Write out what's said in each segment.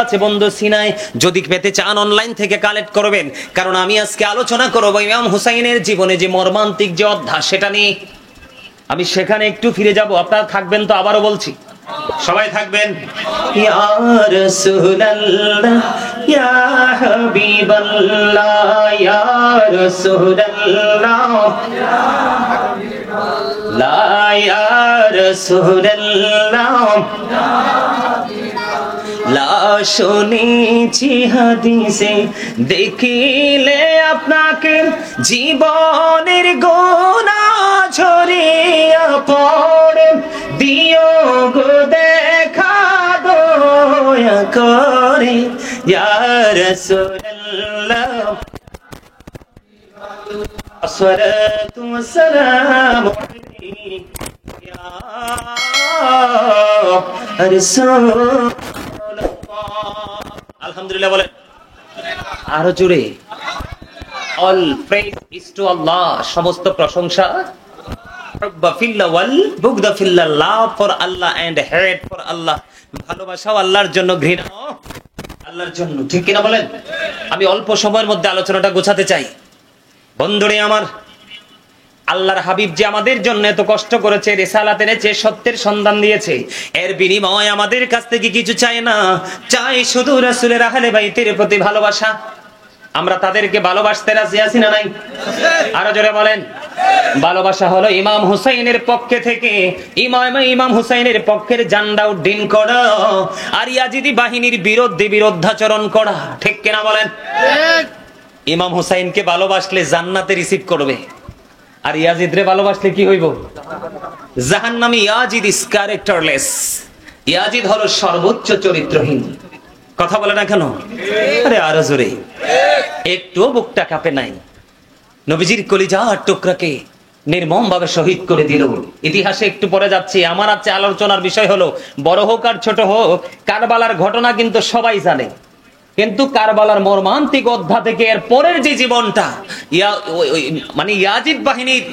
আছে বন্ধু সিনাই, যদি পেতে চান অনলাইন থেকে কালেক্ট করবেন, কারণ আমি আজকে আলোচনা করব ইমাম হুসাইনের জীবনে যে মর্মান্তিক যে অধ্যায় সেটা নিয়ে। আমি সেখানে একটু ফিরে যাব, আপনারা থাকবেন তো? আবারও বলছি, সবাই থাকবেন। ইয়া রাসূলুল্লাহ ইয়া হাবিবাল্লাহ ইয়া রাসূলুল্লাহ ইয়া হাবিবাল্লাহ ইয়া রাসূলুল্লাহ লা শুনেছি হাদিসে দেখিলে আপনাকে জীবনের গোনা ঝরিয়া পড়ে, দিও গো দেখা দয়া করে ইয়া রাসূলুল্লাহ আসসালাতু ওয়াসসালামু আলাইকা ইয়া রাসূল। আলহামদুলিল্লাহ বলেন আরো জোরে। All praise is to Allah, সমস্ত প্রশংসা love for Allah and hate for Allah, ভালোবাসাও আল্লাহর জন্য, ঘৃণাও আল্লাহর জন্য, ঠিক কিনা বলেন? আমি অল্প সময়ের মধ্যে আলোচনাটা গোছাতে চাই। বন্ধুরে আমার, আল্লাহর হাবিব যে আমাদের জন্য এত কষ্ট করেছে, রিসালাত এনেছে, সত্যের সন্ধান দিয়েছে, এর বিনিময় আমাদের কাছ থেকে কিছু চায় না, চাই শুধু রাসূলের আহলে বাইতের প্রতি ভালোবাসা। আমরা তাদেরকে ভালোবাসতে রাজি আছি না নাই? আরো জোরে বলেন। ভালোবাসা হলো ইমাম হুসাইনের পক্ষে থেকে ইমাম হুসাইনের পক্ষের ঝান্ডা উড্ডীন করা, আর ইয়াজিদি বাহিনীর বিরুদ্ধে বিরুদ্ধাচরণ করা, ঠিক কিনা বলেন? ইমাম হুসাইনকে ভালোবাসলে জান্নাতে রিসিভ করবে, আর ইয়াজিদরে ভালোবাসলে কি হইব? জাহান্নামী। ইয়াজিদ ইজ ক্যারেক্টারলেস, ইয়াজিদ হলো সর্বোচ্চ চরিত্রহীন। কথা বলে না কেন? আরে আরো জোরে। একটু বুকটা কাঁপে নাই? নবীজির কলিজার টুকরাকে নির্মম ভাবে শহীদ করে দিল। ইতিহাসে একটু পরে যাচ্ছি। আমার আছে আলোচনার বিষয় হলো, বড় হোক আর ছোট হোক, কারবালার ঘটনা কিন্তু সবাই জানে, কিন্তু কারবালার মর্মান্তিক অধ্যায় থেকে এর পরের যে জীবনটা, মানে ইয়াজিদ বাহিনীর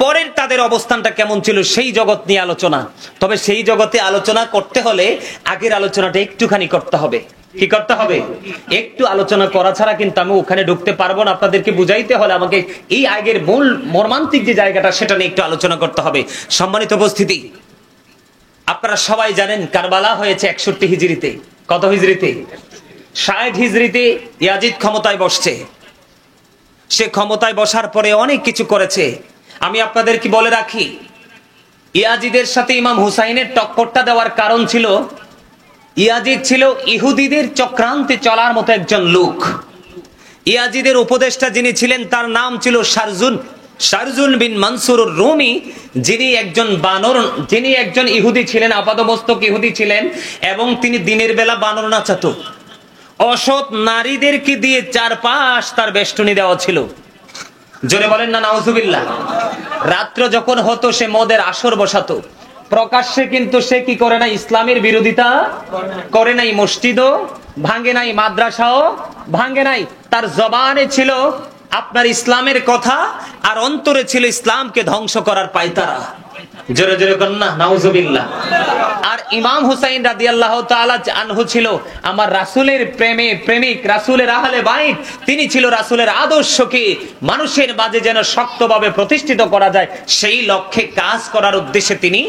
পরের তাদের অবস্থানটা কেমন ছিল, সেই জগৎ নিয়ে আলোচনা। তবে সেই জগতে আলোচনা করতে হলে আগের আলোচনাটা একটুখানি করতে হবে। কি করতে হবে? একটু আলোচনা করা ছাড়া কিন্তু আমি ওখানে ঢুকতে পারবো না। আপনাদেরকে বুঝাইতে হলে আমাকে এই আগের মূল মর্মান্তিক যে জায়গাটা সেটা নিয়ে একটু আলোচনা করতে হবে। সম্মানিত উপস্থিতি, আপনারা সবাই জানেন কারবালা হয়েছে 61 হিজরিতে। কত হিজরিতে? 60 হিজরিতে ইয়াজিদ ক্ষমতায় বসছে। সে ক্ষমতায় বসার পরে অনেক কিছু করেছে। আমি আপনাদেরকে বলে রাখি, ইয়াজিদের সাথে ইমাম হুসাইনের টক্করটা দেওয়ার কারণ ছিল, ইয়াজিদ ছিল ইহুদিদের চক্রান্তে চলার মতো একজন লোক। ইয়াজিদের উপদেষ্টা যিনি ছিলেন তার নাম ছিল শারজুন বিন মানসুর রুমি, যিনি একজন ইহুদি ছিলেন, আপাদমস্তক ইহুদি ছিলেন, এবং তিনি দিনের বেলা বানর নাচাতো। অসৎ নারীদেরকে দিয়ে চারপাশ তার বেষ্টনী দেওয়া ছিল। জোরে বলেন না নাউজুবিল্লাহ। রাত্র যখন হতো সে মদের আসর বসাতো। প্রকাশ্যে কিন্তু সে কি করে নাই? ইসলামের বিরোধিতা করে নাই। মসজিদও ভাঙে নাই, মাদ্রাসাও ভাঙে নাই। তার জবানে ছিল আপনার ইসলামের কথা, আর অন্তরে ছিল ইসলামকে ধ্বংস করার পায়তারা। জোরে জোরে করেন না নাউজুবিল্লাহ। আর ইমাম হুসাইন রাদিয়াল্লাহু তাআলা আনহু ছিল আমার রাসূলের প্রেমিক, রাসূলের আহলে বাইত। তিনি ছিল রাসূলের আদর্শকে মানুষের মাঝে যেন শক্তভাবে প্রতিষ্ঠিত করা যায়, সেই লক্ষ্যে কাজ করার উদ্দেশ্যে তিনি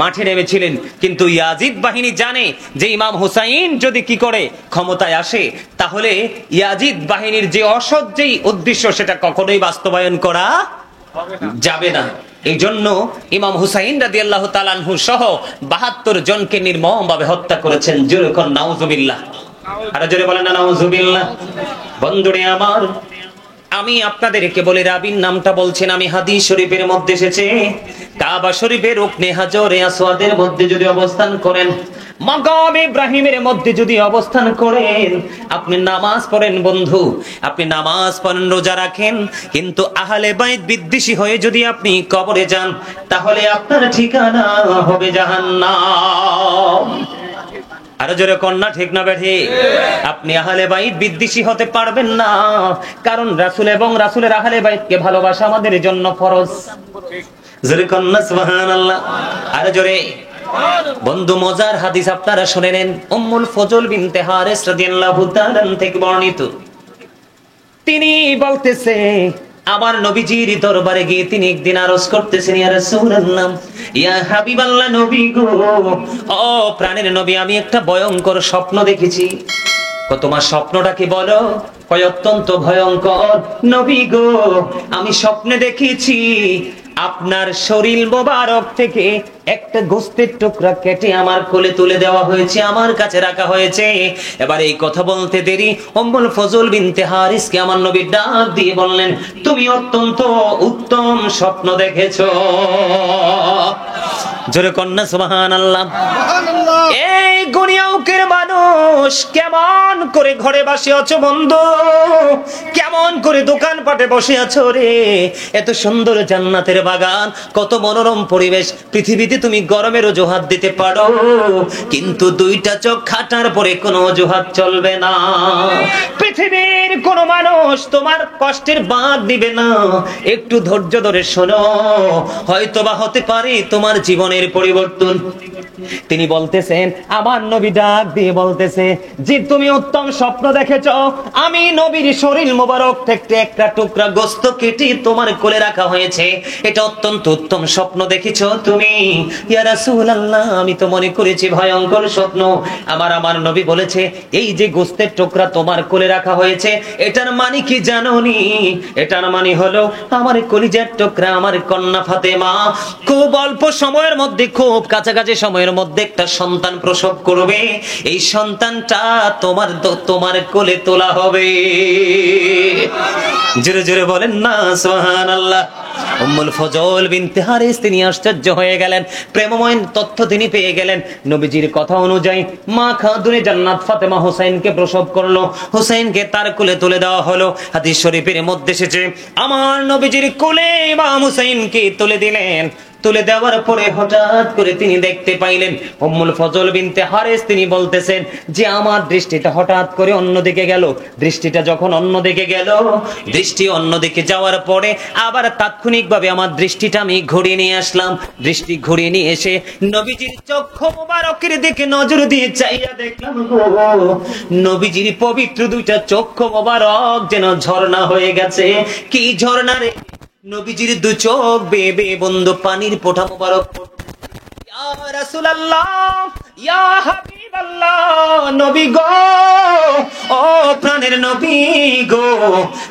মাঠে নেমেছিলেন। কিন্তু ইয়াজিদ বাহিনী জানে যে ইমাম হুসাইন যদি কি করে ক্ষমতায় আসে, তাহলে ইয়াজিদ বাহিনীর যে অসৎ যেই উদ্দেশ্য সেটা কখনোই বাস্তবায়ন করা যাবে না। এই জন্য ইমাম হুসাইন রাদিয়াল্লাহু তাআলা আনহু সহ ৭২ জনকে নির্মমভাবে হত্যা করেছেন। জোরে কোন নাউজুবিল্লাহ। আর জোরে বলেন না নাউজুবিল্লাহ। বন্ধুরে আমার, আমি আপনাদেরকে বলি, রাবির নামটা বলছেন, আমি হাদিস শরীফের মধ্যে এসেছে, কাবা শরীফের রুকনে হাজরে আসওয়াদের মধ্যে যদি অবস্থান করেন, মাকাম ইব্রাহিমের মধ্যে যদি অবস্থান করেন, আপনি নামাজ পড়েন বন্ধু, আপনি নামাজ পড়েন, রোজা রাখেন, কিন্তু আহলে বাইত বিদ্বেষী হয়ে যদি আপনি কবরে যান, তাহলে আপনার ঠিকানা হবে জাহান্নাম। আরো জোরে কন্যা ঠিক না বেঠি? আপনি আহলে বাইত বিদ্বেষী হতে পারবেন না, কারণ রাসূল এবং রাসূলের আহলে বাইতকে ভালোবাসা আমাদের জন্য ফরজ। জোরে কন্যা সুবহানাল্লাহ। আরো জোরে। বন্ধু মজার হাদিস আপনারা শুনে নেন। উম্মুল ফজল বিনতে হারিস রাদিয়াল্লাহু তাআলা থেকে বর্ণিত, তিনি বলতেছে আমার নবীজির দরবারে গিয়ে তিনি একদিন আরজ করতেছেন, ইয়া রাসূলুল্লাহ, ইয়া হাবিবাল্লাহ, নবী গো, ও প্রাণের নবী, আমি একটা ভয়ঙ্কর স্বপ্ন দেখেছি। তোমার স্বপ্নটা কি বলো? কয় অত্যন্ত ভয়ঙ্কর নবী গো, আমি স্বপ্নে দেখেছি আপনার শরীর মোবারক থেকে একটা গোস্তের টুকরা কেটে আমার কোলে তুলে দেওয়া হয়েছে, আমার কাছে রাখা হয়েছে। এবার এই কথা বলতে দেরি উম্মুল ফজল বিনতে হারিসকে আমার নবী ডাক দিয়ে বললেন, তুমি অত্যন্ত উত্তম স্বপ্ন দেখেছো। জোরে কন্যা সুবহানাল্লাহ। এই গুনিয়াউকের মানুষ কেমন করে ঘরে বসে আছো বন্ধু, কেমন করে দোকানপাটে বসে আছো রে? এত সুন্দর জান্নাতের বাগান, কত মনোরম পরিবেশ, পৃথিবীতে তুমি গরমের অজুহাত দিতে পারো, কিন্তু দুইটা চোখ খাটার পরে কোনো অজুহাত চলবে না। পৃথিবীর কোন মানুষ তোমার কষ্টের বাঁধ দিবে না। একটু ধৈর্য ধরে শোনো, হয়তোবা হতে পারে তোমার জীবনের পরিবর্তন। তিনি বলতেছেন, আমার নবী ডাক দিয়ে বলতেছে যে তুমি উত্তম স্বপ্ন দেখেছো, আমি নবীর শরীর মোবারক থেকে একটা টুকরা গোস্ত কেটে তোমার কোলে রাখা হয়েছে, এটা অত্যন্ত উত্তম স্বপ্ন দেখেছো তুমি। ইয়া রাসূলুল্লাহ, আমি তো মনে করেছি ভয়ঙ্কর স্বপ্ন। আমার নবী বলেছে, এই যে গোস্তের টুকরা তোমার কোলে রাখা হয়েছে, এটার মানে কি জানোনি? এটার মানে হলো আমার কলিজার টুকরা, আমার কন্যা ফাতেমা খুব অল্প সময়ের মধ্যে, খুব কাছাকাছি সময়ের মধ্যে একটা সন্তান প্রসব করবে। এই সন্তানটা তোমার কোলে তোলা হবে। জোরে জোরে বলেন না সুবহানাল্লাহ। উম্মুল ফজল বিনতে হারিস তিনি আশ্চর্য হয়ে গেলেন, প্রেমময় তথ্য তিনি পেয়ে গেলেন। নবীজির কথা অনুযায়ী মা খাতুনে জান্নাত ফাতেমা হোসেনকে প্রসব করলো, হোসেনকে তার কোলে তুলে দেওয়া হলো। হাদিস শরীফের মধ্যে এসেছে, আমার নবীজির কোলে ইমাম হোসেনকে তুলে দিলেন। তুলে দেওয়ার পরে হঠাৎ করে তিনি দেখতে পাইলেন, উম্মুল ফজল বিনতে হারিস তিনি বলতেছেন যে আমার দৃষ্টিটা হঠাৎ করে অন্যদিকে গেল। দৃষ্টিটা যখন অন্যদিকে গেল, দৃষ্টি অন্যদিকে যাওয়ার পরে আবার তাৎক্ষণিকভাবে আমার দৃষ্টিটা আমি ঘুরিয়ে নিয়ে আসলাম। দৃষ্টি ঘুরিয়ে নিয়ে এসে নবীজির চক্ষু মোবারকের দিকে নজর দিয়ে চাইয়া দেখলাম গো, নবীজির পবিত্র দুইটা চক্ষু মোবারক যেন ঝর্ণা হয়ে গেছে। কি ঝর্ণা রে? নবীজির দু চোখ বেয়ে বেয়ে বন্ধু পানির ফোঁটা মোবারক। ইয়া রাসূলুল্লাহ, ইয়া হাবিবাল্লাহ, নবী গো, ও প্রাণের নবী গো,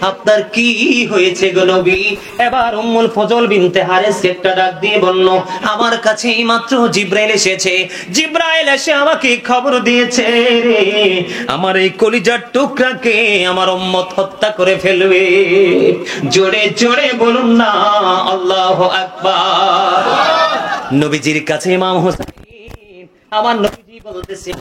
আপনার কি হয়েছে গো নবী? এবার উম্মুল ফজল বিনতে হারিস একটা ডাক দিয়ে বলল, আমার কাছে মাত্র জিবরাইল এসেছে। জিবরাইল এসে আমাকে খবর দিয়েছে রে, আমার এই কলিজার টুকরাকে আমার উম্মত হত্যা করে ফেলবে। জোরে জোরে বলুন না আল্লাহু আকবার। নবীজির কাছে ইমাম হোসেন, আমার নবীজি বলতেছে,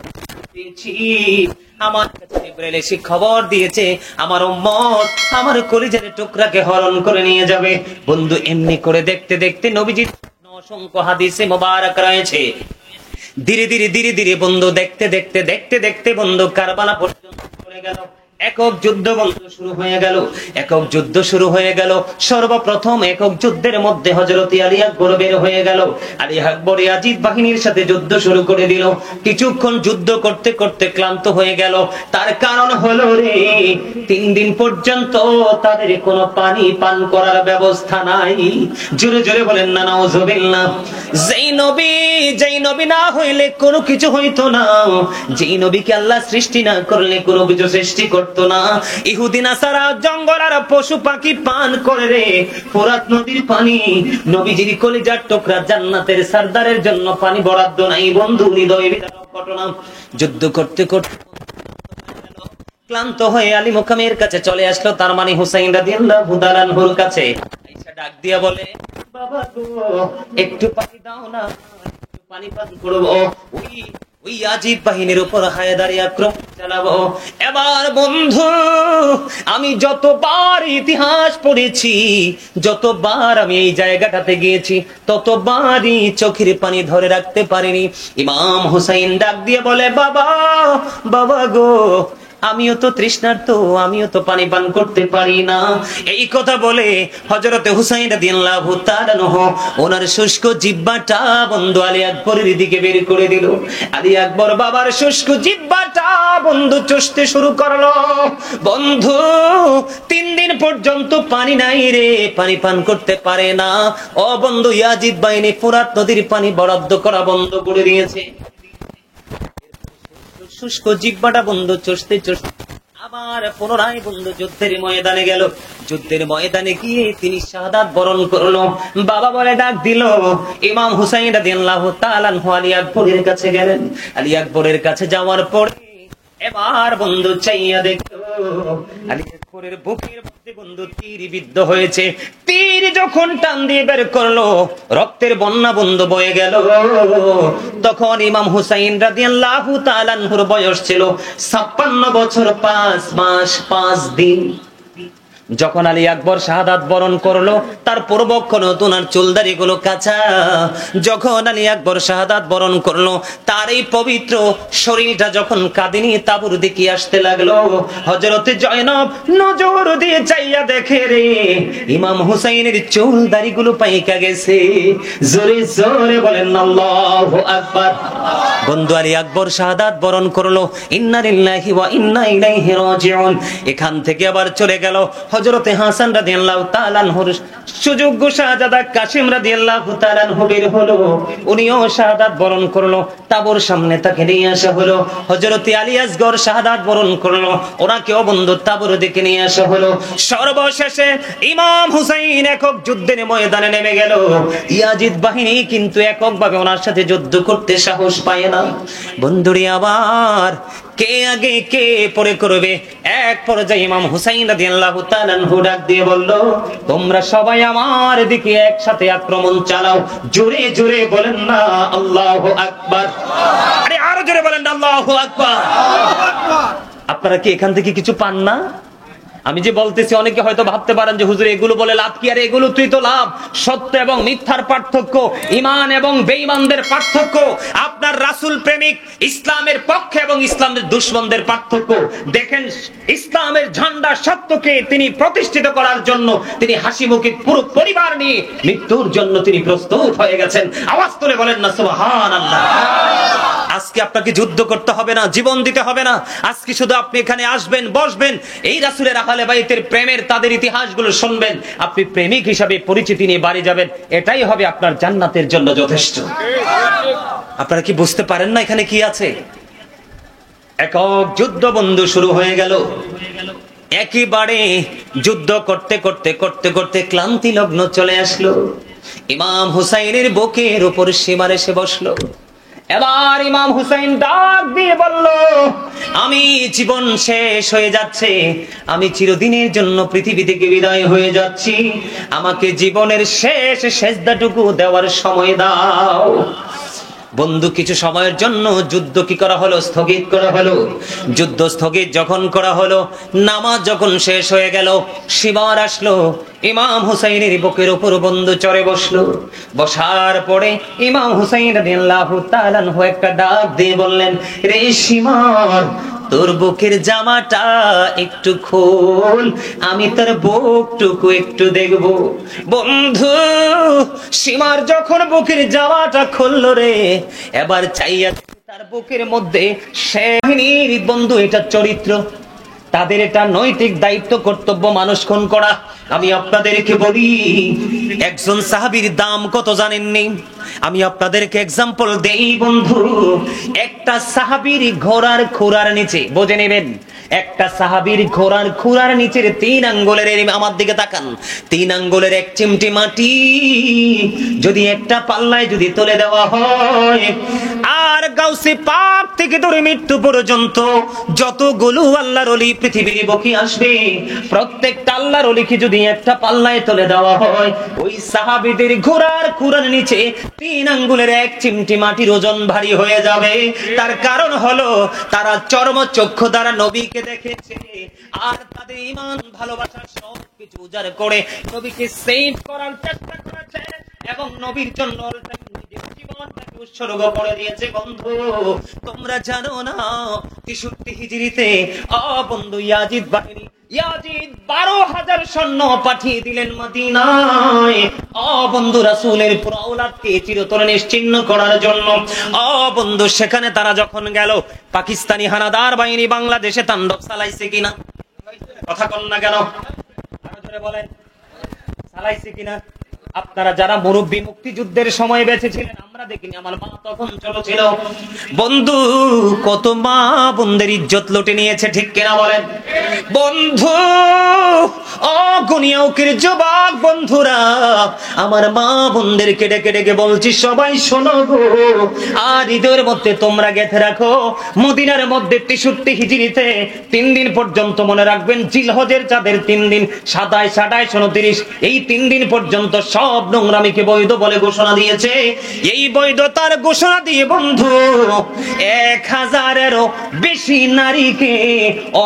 আমার কাছে জিবরাইল এসে খবর দিয়েছে আমার উম্মত আমার কলিজার টুকরাকে হরণ করে নিয়ে যাবে। বন্ধু এমনি করে দেখতে দেখতে নবীজির অসংখ্য হাদিসে মোবারক রয়েছে। ধীরে ধীরে ধীরে ধীরে বন্ধু দেখতে দেখতে দেখতে দেখতে বন্ধু কারবালা পর্যন্ত চলে গেল। একক যুদ্ধ বন্ধ শুরু হয়ে গেল, একক যুদ্ধ শুরু হয়ে গেল। সর্বপ্রথম একক যুদ্ধের মধ্যে হযরত আলী আকবর বের হয়ে গেল। আলী আকবর ইয়াজিদ বাহিনীর সাথে যুদ্ধ শুরু করে দিল। কিছুক্ষণ যুদ্ধ করতে করতে ক্লান্ত হয়ে গেল। তার কারণ হলো রে, 3 দিন পর্যন্ত তাদের কোনো পানি পান করার ব্যবস্থা নাই। জোরে জোরে বলেন না নাউজুবিল্লাহ। যেই নবী না হইলে কোনো কিছু হইতো না, যেই নবীকে আল্লাহ সৃষ্টি না করলে কোনো কিছু সৃষ্টি করতো না। ইহুদি নাসারা জঙ্গল আর পশু পাখি পান করে রে ফোরাত নদীর পানি। নবীজির কলিজার টুকরা জান্নাতের সরদারের জন্য পানি বরাদ্দ নাই। বন্ধু হৃদয় বিদারক ঘটনা। যুদ্ধ করতে করতে ক্লান্ত হয়ে আলী মুকামের কাছে চলে আসলো, তার মানে হুসাইন রাদিয়াল্লাহু তাআলা আনহুর কাছে। আয়েশা ডাক দিয়া বলে, বাবা গো একটু পানি দাও না, একটু পানি পান করব, ওই আজিব বাহিনীর উপর হায়দারি আক্রমণ চালাবো। এবার বন্ধু আমি যতবার ইতিহাস পড়েছি, যতবার আমি এই জায়গাটাতে গিয়েছি, ততবারই চোখের পানি ধরে রাখতে পারিনি। ইমাম হুসাইন ডাক দিয়ে বলে, বাবা গো আমিও তো তৃষ্ণার্ত, আমিও তো পানি পান করতে পারি না। এই কথা বলে হযরতে হুসাইন রাদিয়াল্লাহু তাআলা আনহু ওনার শুষ্ক জিহ্বাটা বন্ধু আলী আকবরের দিকে বের করে দিল। আলী আকবর বাবার শুষ্ক জিহ্বাটা বন্ধু চষতে শুরু করলো। বন্ধু 3 দিন পর্যন্ত পানি নাই রে, পানি পান করতে পারে না। ও বন্ধু, ইয়াজিদ বাহিনী ফোরাত নদীর পানি বরাদ্দ করা বন্ধ করে দিয়েছে। শুষ্ক জিহ্বাটা বন্ধু চষতে চষতে আবার পুনরায় বন্ধু যুদ্ধের ময়দানে গেল। যুদ্ধের ময়দানে গিয়ে তিনি শাহাদাত বরণ করলো। বাবা বলে ডাক দিল। ইমাম হুসাইন রাদিয়াল্লাহু তাআলা আনহু আলী আকবরের কাছে গেলেন। আলী আকবরের কাছে যাওয়ার পরে এবার বন্ধু চাইয়া দেখলো আলী আকবরের বুকের মধ্যে বন্ধু তীর বিদ্ধ হয়েছে। তীর যখন টান দিয়ে বের করলো, রক্তের বন্যা বন্ধু বয়ে গেল। তখন ইমাম হুসাইন রাদিয়াল্লাহু তাআলা আনহুর বয়স ছিল 56 বছর 5 মাস 5 দিন। যখন আলী আকবর শাহাদাত বরণ করলো, তার পূর্বক্ষণ ওনার চুলদারি গুলো কাঁচা। যখন আলী আকবর শাহাদাত বরণ করলো, তার এই পবিত্র শরীরটা যখন কাঁদিনী তাবুর দিকে আসতে লাগলো, হযরতে জয়নব নজর দিয়ে চাইয়া দেখে রে ইমাম হুসাইনের চুলদারি গুলো পাইকা গেছে। জোরে জোরে বলেন আল্লাহু আকবার। বন্ধু আলী আকবর শাহাদাত বরণ করলো। ইন্না লিল্লাহি ওয়া ইন্না ইলাইহি রাজিউন। এখান থেকে আবার চলে গেল হযরতে হাসান রাদিয়াল্লাহু তাআলা আনহুর সুযোগ্য শাহজাদা কাসিম রাদিয়াল্লাহু তাআলা আনহু বের হলো। উনিও শাহাদাত বরণ করলো। তাবুর সামনে তাকে নিয়ে আসা হলো। হযরতে আলী আসগর শাহাদাত বরণ করলো। ওনাকেও বন্ধু তাবুর দিকে নিয়ে আসা হলো। সর্বশেষে ইমাম হুসাইন একক যুদ্ধের ময়দানে নেমে গেল। ইয়াজিদ বাহিনী কিন্তু এককভাবে ওনার সাথে যুদ্ধ করতে সাহস পায় না। বন্ধুরে আবার কে আগে কে পরে করবে। এক পর্যায়ে ইমাম হুসাইন রাদিয়াল্লাহু তাআলা আনহু ডাক দিয়ে বলল, তোমরা সবাই আমার দিকে একসাথে আক্রমণ চালাও। জোরে জোরে বলেন না আল্লাহু আকবার। আরে আরো জোরে বলেন না আল্লাহু আকবার। আপনারা কি এখান থেকে কিছু পান না? আমি যে বলতেছি অনেকে হয়তো ভাবতে পারেন যে হুজুর এগুলো বলে লাভ কি, আর এগুলো তুই তো লাভ। সত্য এবং মিথ্যার পার্থক্য, ঈমান এবং বেঈমানদের পার্থক্য, আপনার রাসূল প্রেমিক ইসলামের পক্ষে এবং ইসলামের দুশমনদের পার্থক্য। দেখেন ইসলামের ঝান্ডা সত্যকে তিনি প্রতিষ্ঠিত করার জন্য তিনি হাসিমুখে পুরো পরিবার নিয়ে মৃত্যুর জন্য তিনি প্রস্তুত হয়ে গেছেন। আওয়াজ তুলে বলেন না সুবহানাল্লাহ। আজকে আপনাকে যুদ্ধ করতে হবে না, জীবন দিতে হবে না। আজকে শুধু আপনি এখানে আসবেন, বসবেন, এই রাসূলের আহলে বাইতের প্রেমের তাদের ইতিহাসগুলো শুনবেন, আপনি প্রেমিক হিসাবে পরিচিতি নিয়ে বাড়ি যাবেন। এটাই হবে আপনার জান্নাতের জন্য যথেষ্ট। আপনারা কি বুঝতে পারেন না এখানে কি আছে? একক যুদ্ধ বন্ধু শুরু হয়ে গেল। একেবারে যুদ্ধ করতে করতে করতে করতে ক্লান্তি লগ্ন চলে আসলো। ইমাম হুসাইনের বুকের উপর সীমার এসে বসলো। এবার ইমাম হুসাইন ডাক দিয়ে বলল, আমি জীবন শেষ হয়ে যাচ্ছে, আমি চিরদিনের জন্য পৃথিবী থেকে বিদায় হয়ে যাচ্ছি, আমাকে জীবনের শেষ সেজদাটুকু দেওয়ার সময় দাও। বন্ধু কিছু সময়ের জন্য যুদ্ধ কি করা হলো? স্থগিত করা হলো। যুদ্ধ স্থগিত যখন করা হলো, নামাজ যখন শেষ হয়ে গেল, শিবার আসলো। ইমাম হুসাইনের বুকের উপর বন্ধু চড়ে বসলো। বসার পরে ইমাম হুসাইন রাদিয়াল্লাহু তাআলা আনহু একটা ডাক দিয়ে বললেন, রে শিমার, তোর বুকের জামাটা একটু খোল, আমি তোর বুকটুকু একটু দেখব। বন্ধু সীমার যখন বুকের জামাটা খুললো রে, এবার চাইয়া তার বুকের মধ্যে সেনাবাহিনীর বন্ধু এটা চরিত্র, তাদের এটা নৈতিক দায়িত্ব কর্তব্য মানুষ খুন করা। আমি আপনাদেরকে বলি একজন সাহাবীর দাম কত জানেননি? আমি আপনাদেরকে এক্সাম্পল দেই বন্ধু। একটা সাহাবীর ঘোড়ার খুরার নিচে, বুঝে নেবেন, একটা সাহাবীর ঘোড়ার খুরার নিচের 3 আঙ্গুলের, আমার দিকে তাকান, 3 আঙ্গুলের 1 চিমটি মাটি যদি একটা পাল্লায় যদি তুলে দেওয়া হয়, আর গাউসে পাক থেকে ধরে মৃত্যু পর্যন্ত যতগুলো আল্লাহর ওলি পৃথিবীর বুকে আসবে, প্রত্যেকটা আল্লাহর ওলিকে যদি একটা পাল্লায় তুলে দেওয়া হয়, ওই সাহাবীদের ঘোড়ার খুরার নিচে 3 আঙ্গুলের 1 চিমটি মাটির ওজন ভারী হয়ে যাবে। তার কারণ হলো তারা চর্মচক্ষু দ্বারা নবীকে দেখেছে, আর তাদের ঈমান ভালোবাসা সবকিছু উজাড় করে নবীকে সেভ করার চেষ্টা করেছে, এবং নবীর জন্য জীবনটাকে উৎসর্গ করে দিয়েছে। বন্ধু তোমরা জানো না 63 হিজরিতে বন্ধু ইয়াজিদ বাহিনী, ইয়াজিদ 12,000 সৈন্য পাঠিয়ে দিলেন মদিনায় বন্ধু রাসূলের পুরো আওলাদকে চিরতরে নিশ্চিহ্ন করার জন্য। বন্ধু সেখানে তারা যখন গেল, পাকিস্তানি হানাদার বাহিনী বাংলাদেশে তাণ্ডব চালাইছে কিনা? কথা কন না কেন? আরো জোরে বলেন, চালাইছে কিনা? আপনারা যারা মুরব্বী মুক্তিযুদ্ধের সময় বেঁচে ছিলেন, আমরা দেখিনি, আমার মা তখন চলছিল। বন্ধু কত মা বোনদের ইজ্জত লুটে নিয়েছে, ঠিক কিনা বলেন? বন্ধু অগণিয়কের যুবক বন্ধুরা, আমার মা বোনদেরকে ডেকে ডেকে বলছি, সবাই শোনো গো, আর ঈদের মধ্যে তোমরা গেঁথে রাখো, মদিনার মধ্যে 63 হিজরিতে 3 দিন পর্যন্ত মনে রাখবেন, জিলহজের চাঁদের 3 দিন, 27, 28, 29, এই 3 দিন পর্যন্ত সব নোংরামিকে বৈধ বলে ঘোষণা দিয়েছে। এই বৈধতার ঘোষণা দিয়ে বন্ধু 1000-এরও বেশি নারীকে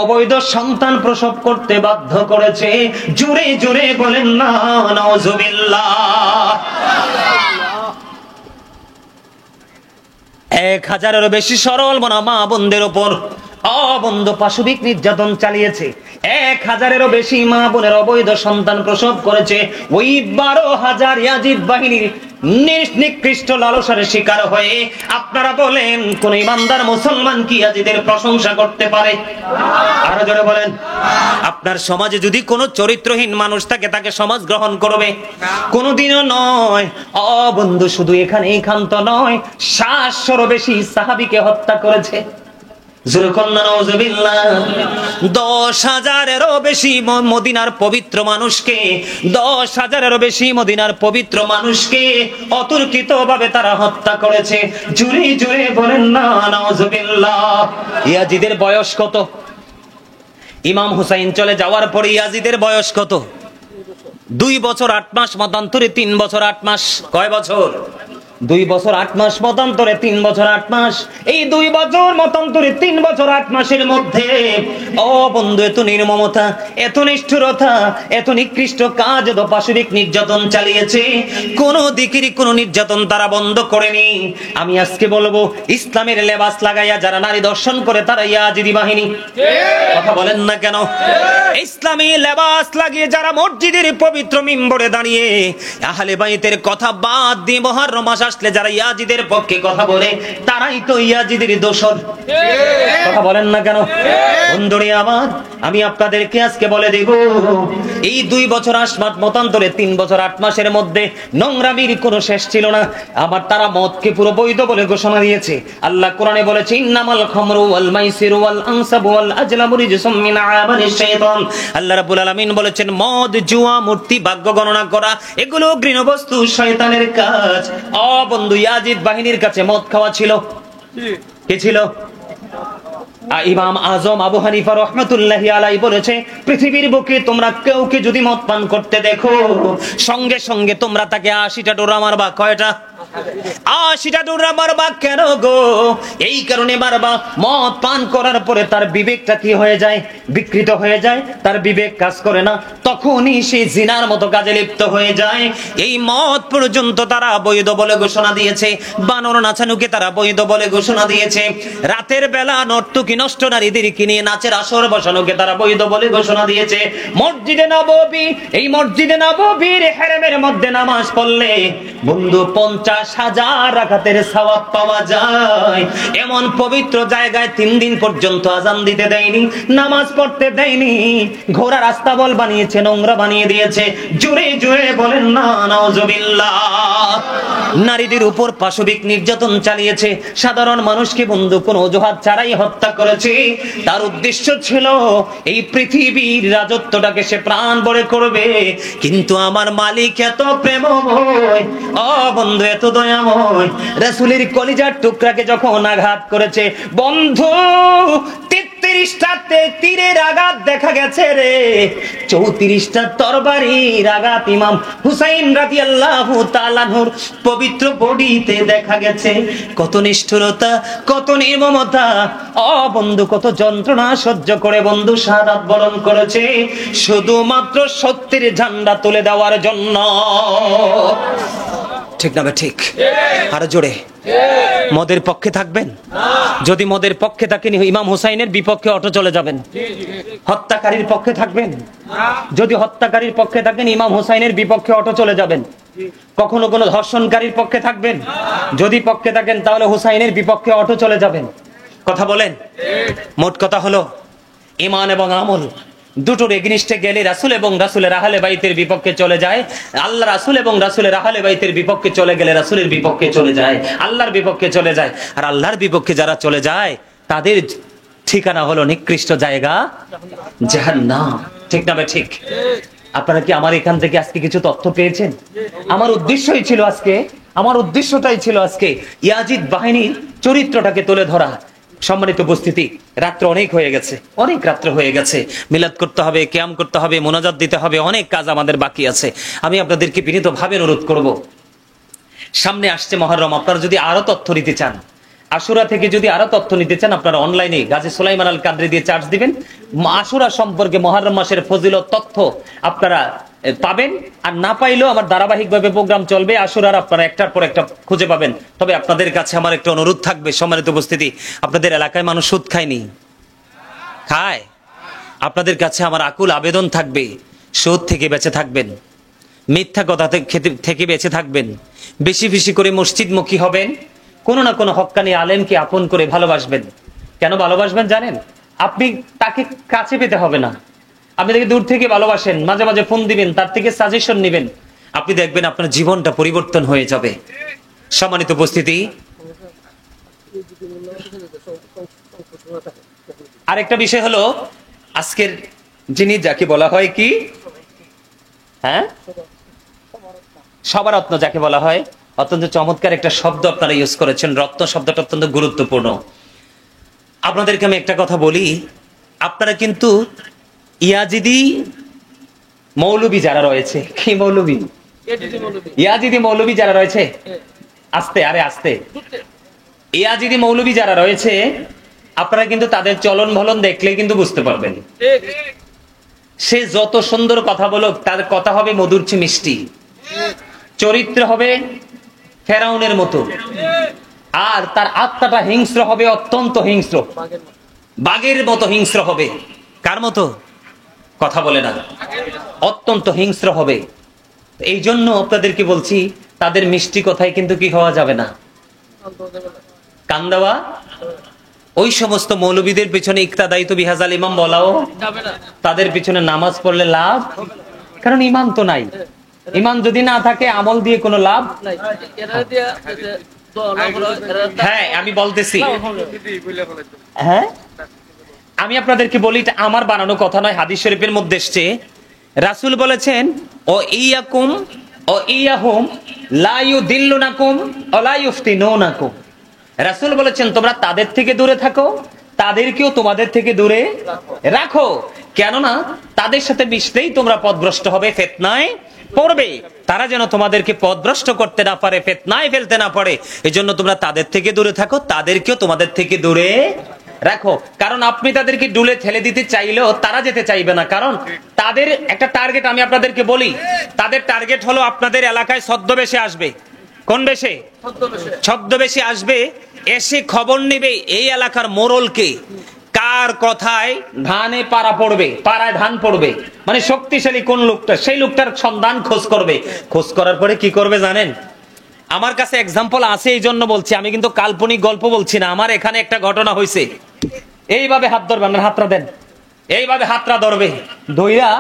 অবৈধ সন্তান প্রসব করতে বাধ্য করেছে। জোরে জোরে বলেন না নাউজুবিল্লাহ। 1000-এরও বেশি সরল মা বোনদের উপর বন্ধু পাশবিক নির্যাতন চালিয়েছে। 1000-এরও বেশি মা বোনের অবৈধ সন্তান প্রসব করেছে। ওই 12,000 ইয়াজিদ বাহিনীর নিকৃষ্ট লালসার শিকার হয়ে আপনারা বলেন, কোন ইমানদার মুসলমান কি ইয়াজিদের প্রশংসা করতে পারে? আরো জোরে বলেন। আপনার সমাজে যদি কোনো চরিত্রহীন মানুষ থাকে, তাকে সমাজ গ্রহণ করবে? কোনোদিনও নয়। বন্ধু শুধু এখানেই ক্ষান্ত নয়, 700-এরও বেশি সাহাবীকে হত্যা করেছে। 10,000-এরও বেশি মদিনার পবিত্র মানুষকে, 10,000-এরও বেশি মদিনার পবিত্র মানুষকে অতর্কিত ভাবে তারা হত্যা করেছে। জুড়ে জুড়ে বলেন না নাউজুবিল্লাহ। ইয়াজিদের বয়স কত? ইমাম হুসাইন চলে যাওয়ার পরে ইয়াজিদের বয়স কত? 2 বছর 8 মাস, মতান্তরে 3 বছর 8 মাস। কয় বছর? 2 বছর 8 মাস, মতান্তরে 3 বছর 8 মাস। এই 2 বছর মতান্তরে 3 বছর 8 মাসের মধ্যে বন্ধু এত নির্মমতা, এত নিষ্ঠুরতা, এত নিকৃষ্ট কাজ, এত পাশবিক নির্যাতন চালিয়েছে। কোন দিকের কোন নির্যাতন তারা বন্ধ করেনি। আমি আজকে বলবো, ইসলামের লেবাস লাগাইয়া যারা নারী দর্শন করে তারা ইয়াজিদি বাহিনী। কথা বলেন না কেন? ইসলামী লেবাস লাগিয়ে যারা মসজিদের পবিত্র মিম্বরে দাঁড়িয়ে আহলে বাইতের কথা বাদ দিয়ে মুহররম মাস আসলে যারা ইয়াজিদের পক্ষে কথা বলে, তারাই তো ইয়াজিদের দোসর। কথা বলেন না কেন? বন্ধুরে আমার, আমি আপনাদেরকে আজকে বলে দেব, এই 2 বছর 8 মাস মতান্তরে 3 বছর 8 মাসের মধ্যে নোংরামির কোনো শেষ ছিল না। আমার তারা মদকে পুরো বৈধ বলে ঘোষণা দিয়েছে। আল্লাহ কোরআনে বলেছে, ইন্নামাল খামরু ওয়াল মাইসিরু ওয়াল আনসাবু ওয়াল আজলামু রিজসুম মিন আমালিশ শাইতান। আল্লাহ রাব্বুল আলামিন বলেছেন, মদ, জুয়া, মূর্তি, ভাগ্য গণনা করা, এগুলো ঘৃণ্য বস্তু, শয়তানের কাজ। বন্ধু ইয়াজিদ বাহিনীর কাছে মদ খাওয়া ছিল। কি ছিল? ইমাম আজম আবু হানিফা রাহমাতুল্লাহি আলাইহি বলেছে, পৃথিবীর বুকে তোমরা কেউকে যদি মদ পান করতে দেখো, সঙ্গে সঙ্গে তোমরা তাকে 80টা ডোরা মারবা। কয়টা? 80টা ডোরা মারবা। কেন গো? এই কারণে মারবা, মদ পান করার পরে তার বিবেকটা কি হয়ে যায়? বিকৃত হয়ে যায়, তার বিবেক কাজ করে না, তখনই সে জিনার মতো কাজে লিপ্ত হয়ে যায়। এই মদ পর্যন্ত তারা বৈধ বলে ঘোষণা দিয়েছে। বানর নাচানুকে তারা বৈধ বলে ঘোষণা দিয়েছে। রাতের বেলা নর্তকী নষ্ট নারীদেরকে নিয়ে নাচের আসর বসানোকে তারা বৈধ বলে ঘোষণা দিয়েছে। মসজিদে নববী, এই মসজিদে নববীর হেরেমের মধ্যে নামাজ পড়লে বন্ধু 50,000 রাকাতের সওয়াব পাওয়া যায়। এমন পবিত্র জায়গায় 3 দিন পর্যন্ত আযান দিতে দেয়নি, নামাজ পড়তে দেয়নি, ঘোড়া রাস্তা বল বানিয়েছে, নোংরা বানিয়ে দিয়েছে। জোরে জোরে বলেন না নাউজুবিল্লাহ। নারীদের উপর পাশবিক নির্যাতন চালিয়েছে। সাধারণ মানুষকে বন্ধু কোন অজুহাত ছাড়াই হত্যা করেছে। তার উদ্দেশ্য ছিল এই পৃথিবীর রাজত্বটাকে সে প্রাণ ভরে করবে। কিন্তু আমার মালিক এত প্রেমময়, বন্ধু এত দয়াময়, রাসূলের কলিজার টুকরাকে যখন আঘাত করেছে, বন্ধু 33টা তীরের আঘাত দেখা গেছে রে, 34টা তরবারির আঘাত ইমাম হুসাইন রাদিয়াল্লাহু তাআলা আনহুর পবিত্র বডিতে দেখা গেছে। কত নিষ্ঠুরতা, কত নির্মমতা, বন্ধু কত যন্ত্রণা সহ্য করে বন্ধু শাহাদাত বরণ করেছে, শুধুমাত্র সত্যের ঝান্ডা তুলে দেওয়ার জন্য। ঠিক না ঠিক? আরো জোরে। মদের পক্ষে থাকবেন? যদি মদের পক্ষে থাকেন ইমাম হুসাইনের বিপক্ষে অটো চলে যাবেন। হত্যাকারীর পক্ষে থাকবেন? যদি হত্যাকারীর পক্ষে থাকেন ইমাম হুসাইনের বিপক্ষে অটো চলে যাবেন। কখনো কোনো ধর্ষণকারীর পক্ষে থাকবেন? যদি পক্ষে থাকেন তাহলে হুসাইনের বিপক্ষে অটো চলে যাবেন। কথা বলেন। মোট কথা হলো ঈমান এবং আমল দুটোর এগনিস্টে গেলে রাসূল এবং রাসূলের আহলে বাইতের বিপক্ষে চলে যায়। আল্লাহ রাসূল এবং রাসূলের আহলে বাইতের বিপক্ষে চলে গেলে রাসূলের বিপক্ষে চলে যায়, আল্লাহর বিপক্ষে চলে যায়। আর আল্লাহর বিপক্ষে যারা চলে যায় তাদের ঠিকানা হলো নিকৃষ্ট জায়গা, জাহান্নাম। ঠিক না ঠিক? আপনারা কি আমার এখান থেকে আজকে কিছু তথ্য পেয়েছেন? আমার উদ্দেশ্যটাই ছিল আজকে ইয়াজিদ বাহিনীর চরিত্রটাকে তুলে ধরা। সম্মানিত উপস্থিতি, রাত্র অনেক হয়ে গেছে, অনেক রাত্র হয়ে গেছে। মিলাদ করতে হবে, কিয়াম করতে হবে, মোনাজাত দিতে হবে, অনেক কাজ আমাদের বাকি আছে। আমি আপনাদেরকে বিনীতভাবে অনুরোধ করব, সামনে আসছে মুহররম, আপনারা যদি আরো তথ্য নিতে চান, আশুরা থেকে যদি আরো তথ্য নিতে চান, আপনারা অনলাইনে গাজী সুলাইমান আল কাদরি দিয়ে চার্জ দিবেন। আশুরা সম্পর্কে মুহররম মাসের ফজিলত তথ্য আপনারা পাবেন। আর না পাইলেও আমার ধারাবাহিকভাবে প্রোগ্রাম চলবে, আশুরার আপনারা একটার পর একটা খুঁজে পাবেন। তবে আপনাদের কাছে আমার একটা অনুরোধ থাকবে, সম্মানিত উপস্থিতি, আপনাদের এলাকায় মানুষ সুদ খায়নি? খায়? আপনাদের কাছে আমার আকুল আবেদন থাকবে, সুদ থেকে বেঁচে থাকবেন, মিথ্যা কথা থেকে বেঁচে থাকবেন, বেশি বেশি করে মসজিদমুখী হবেন, কোনো না কোনো হক্কানি আলেমকে আপন করে ভালোবাসবেন। কেন ভালোবাসবেন জানেন? আপনি তাকে কাছে পেতে হবে না, আপনি তাকে দূর থেকে ভালোবাসেন, মাঝে মাঝে ফোন দিবেন, তার থেকে সাজেশন নেবেন, আপনি দেখবেন আপনার জীবনটা পরিবর্তন হয়ে যাবে। সম্মানিত উপস্থিতি, আরেকটা বিষয় হলো আজকের যিনি, যাকে বলা হয় কি, হ্যাঁ, সবার রত্ন যাকে বলা হয়, অত্যন্ত চমৎকার একটা শব্দ আপনারা ইউজ করেছেন। রত্ন শব্দটা অত্যন্ত গুরুত্বপূর্ণ। আপনাদেরকে আমি একটা কথা বলি, আপনারা কিন্তু ইয়াজিদি মৌলবী যারা রয়েছে, কি মৌলবী? ইয়াজিদি মৌলবী যারা রয়েছে, আস্তে আস্তে, ইয়াজিদি মৌলবী যারা রয়েছে, আপনারা কিন্তু তাদের চলন বলন দেখলে কিন্তু বুঝতে পারবেন। সে যত সুন্দর কথা বলুক, তার কথা হবে মধুর চেয়ে মিষ্টি, চরিত্র হবে ফেরাউনের মতো, আর তার আত্মাটা হিংস্র হবে, অত্যন্ত হিংস্র, বাঘের মতো হিংস্র হবে। কার মতো? কথা বলে না, অত্যন্ত হিংস্র হবে। এই জন্য আপনাদেরকে বলছি, তাদের মিষ্টি কথায় কিন্তু কি হওয়া যাবে না, কান দেওয়া। ওই সমস্ত মৌলবীদের পিছনে ইক্তাদাইতু বিহাজাল ইমাম বলাও যাবে না, তাদের পিছনে নামাজ পড়লে লাভ, কারণ ইমান তো নাই। ইমান যদি না থাকে আমল দিয়ে কোনো লাভ নাই। হ্যাঁ, আমি বলতেছি, হ্যাঁ, আমি আপনাদেরকে বলি, এটা আমার বানানো কথা নয়, হাদিস শরীফের মধ্যে এসেছে। রাসূল বলেছেন, ও ইয়াকুম ও ইয়াহুম লা ইউদিল্লুনাকুম ওয়া লা ইফতিনুনাকুম। রাসূল বলেছেন, তোমরা তাদের থেকে দূরে থাকো, তাদেরকেও তোমাদের থেকে দূরে রাখো, কেননা তাদের সাথে মিশলেই তোমরা পথভ্রষ্ট হবে, ফিতনায় পড়বে। তারা যেন তোমাদেরকে পথভ্রষ্ট করতে না পারে, ফিতনায় ফেলতে না পারে, এজন্য তোমরা তাদের থেকে দূরে থাকো, তাদেরকেও তোমাদের থেকে দূরে রাখো। কারণ আপনি তাদেরকে ডুলে ঠেলে দিতে চাইলেও তারা যেতে চাইবে না, কারণ তাদের একটা টার্গেট, আমি আপনাদেরকে বলি, তাদের টার্গেট হলো আপনাদের এলাকায় ছদ্মবেশে আসবে। কোন বেশে? ছদ্মবেশে আসবে, এসে খবর নেবে এই এলাকার মোড়লকে, কার কথায় ধানে পাড়া পড়বে, পাড়ায় ধান পড়বে, মানে শক্তিশালী কোন লোকটা, সেই লোকটার সন্ধান খোঁজ করবে। খোঁজ করার পরে কি করবে জানেন? আমার কাছে এক্সাম্পল আছে, এই জন্য বলছি, আমি কিন্তু কাল্পনিক গল্প বলছি না। আমার এখানে একটা ঘটনা হয়েছে, এইভাবে হাত ধরবে, আপনার হাতটা দেন, এইভাবে হাতটা ধরবে, ধইরা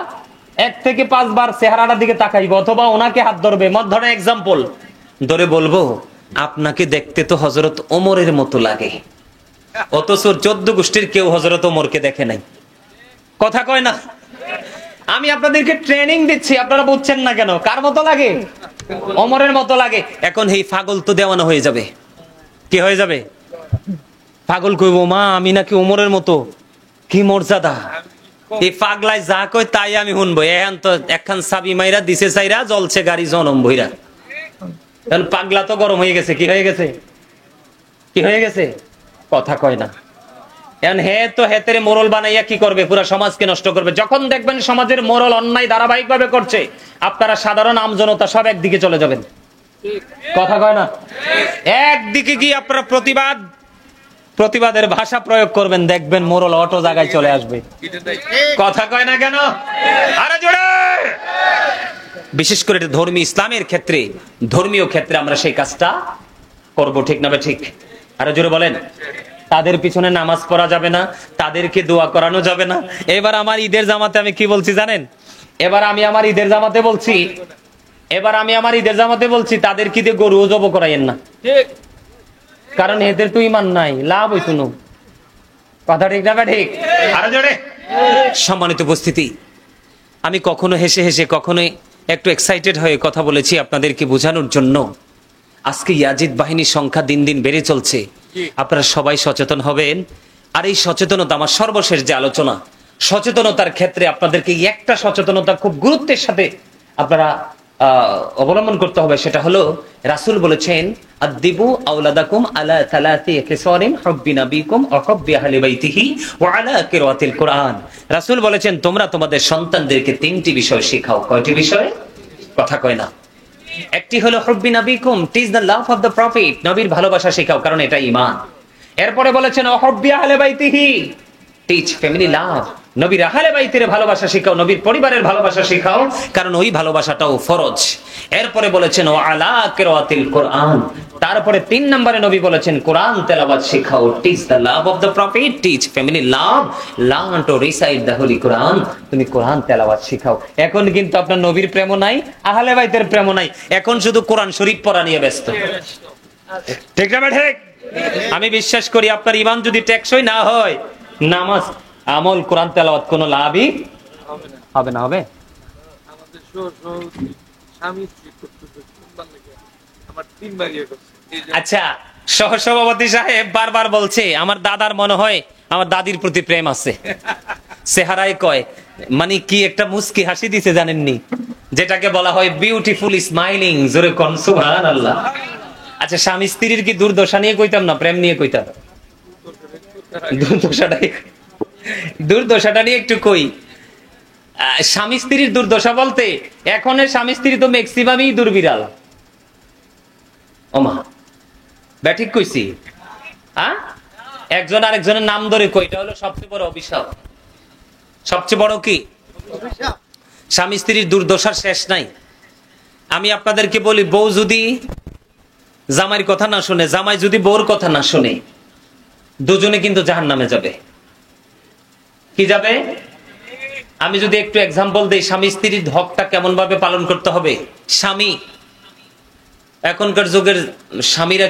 1 থেকে 5 বার চেহারাটার দিকে তাকাইব, অথবা ওনাকে হাত ধরবে, ধরে এক্সাম্পল ধরে বলবো, আপনাকে দেখতে তো হযরত ওমরের মতো লাগে, অথচ 14 গোষ্ঠীর কেউ হযরত ওমরকে দেখে নাই। কথা কয় না? আমি আপনাদেরকে ট্রেনিং দিচ্ছি, আপনারা বুঝছেন না কেন? কার মতো লাগে? ওমরের মতো লাগে। এখন এই পাগল তো দেওয়ানো হয়ে যাবে। কি হয়ে যাবে? পাগল কইব, মা আমি নাকি ওমরের মতো, কি মর্যাদা। এই পাগলায় যা কয় তাই আমি শুনবো। এখন তো একখান সাবি মাইরা দিছে চাইরা, জ্বলছে গাড়ি জনম ভইরা। কারণ পাগলা তো গরম হয়ে গেছে। কি হয়ে গেছে? কি হয়ে গেছে? কথা কয় না। এখন হে তো হেতের মোরল বানাইয়া কি করবে? পুরা সমাজকে নষ্ট করবে। যখন দেখবেন সমাজের মোরল অন্যায় ধারাবাহিক ভাবে করছে, আপনারা সাধারণ আমজনতা সব একদিকে চলে যাবেন। কথা কয় না? একদিকে কি আপনারা প্রতিবাদের ভাষা প্রয়োগ করবেন, দেখবেন মোরল অটো জায়গায় চলে আসবে। কথা কয় না কেন? আরে জোরে! বিশেষ করে ধর্মী ইসলামের ক্ষেত্রে, ধর্মীয় ক্ষেত্রে আমরা সেই কাজটা করব, ঠিক না? ঠিক। আরে জোরে বলেন। তাদের পিছনে নামাজ পড়া যাবে না, তাদেরকে দোয়া করানো যাবে না। এবার আমার ঈদের জামাতে আমি কি বলছি জানেন? এবার আমি আমার ঈদের জামাতে বলছি তাদের কি দিয়ে গরু জব করাইয়েন না, কারণ এদের তো ইমান নাই, লাভ হইতো না। কথা ঠিক না? ঠিক। আরো জোরে। সম্মানিত উপস্থিতি, আমি কখনো হেসে হেসে, কখনো একটু এক্সাইটেড হয়ে কথা বলেছি আপনাদেরকে বোঝানোর জন্য। আজকে ইয়াজিদ বাহিনীর সংখ্যা দিন দিন বেড়ে চলছে, আপনারা সবাই সচেতন হবেন। আর এই সচেতনতা, আমার সর্বশেষ যে আলোচনা, সচেতনতার ক্ষেত্রে আপনাদেরকে একটা সচেতনতা খুব গুরুত্বের সাথে আপনারা অবলম্বন করতে হবে। সেটা হলো, রাসূল বলেছেন, আদিবু আওলাদাকুম আলা সালাতি খিসারিন হুব্বি নাবিকুম ওয়া হুব্বি আহলি বাইতিহি ওয়া আলা কিরাআতিল কুরআন। রাসূল বলেছেন, তোমরা তোমাদের সন্তানদেরকে তিনটি বিষয় শেখাও। কয়টি বিষয়? কথা কয় না। একটি হলো হুব্বি নাবিকুম, teach the love of the prophet, নবীর ভালোবাসা শেখাও, কারণ এটা ঈমান। এরপরে বলেছেন ওয়া হুব্বি আহলি বাইতিহি, টিচ ফ্যামিলি লাভ, নবীর আহলে বাইতের ভালোবাসা শেখাও, নবীর পরিবারের ভালোবাসা শেখাও, কারণ ওই ভালোবাসাটাও ফরজ। এরপরে বলেছেন ওয়া আলা কিরাআতিল কুরআন, তারপরে 3 নম্বরে নবী বলেছেন কোরআন তেলাওয়াত শেখাও। Teach the love of the prophet, teach family love, learn to recite the holy Quran, তুমি কোরআন তেলাওয়াত শেখাও। এখন কিন্তু আপনার নবীর প্রেম নাই, আহলে বাইতের প্রেম নাই, এখন শুধু কোরআন শরীফ পড়া নিয়ে ব্যস্ত। ঠিক না? ঠিক। আমি বিশ্বাস করি আপনার ঈমান যদি টেকসই না হয়, নামাজ, আমল, কোরআন তেলাওয়াত কোনো লাভই হবে না। হবে? আচ্ছা, সহসভাপতি সাহেব বারবার বলছে আমার দাদার মনে হয় আমার দাদির প্রতি প্রেম আছে। চেহারায় কয়, মানে কি একটা মুস্কি হাসি দিছে জানেননি, যেটাকে বলা হয় বিউটিফুল স্মাইলিং। জোরে কোন সুবহানাল্লাহ। আচ্ছা, স্বামী স্ত্রীর কি দুর্দশা নিয়ে কইতাম না, প্রেম নিয়ে কইতাম? দুর্দশাটা নিয়ে একটু কই। স্বামী স্ত্রীর দুর্দশা বলতে, এখনের স্বামী স্ত্রী তো ম্যাক্সিমামই দুর্বিরাল। ওমা, ব্যাঠিক কইছি? একজন আরেকজনের নাম ধরে কই, এটা হলো সবচেয়ে বড় অভিশাপ। সবচেয়ে বড় কি? স্বামী স্ত্রীর দুর্দশার শেষ নাই। আমি আপনাদেরকে বলি, বউ যদি জামাইয়ের কথা না শুনে, জামাই যদি বউর কথা না শুনে, দুজনে কিন্তু জাহান্নামে যাবে। কি যাবে? আমি যদি একটু এক্সাম্পল দেই, স্বামী স্ত্রীর হকটা কেমন ভাবে পালন করতে হবে। স্বামী, এখনকার যুগের স্বামীরা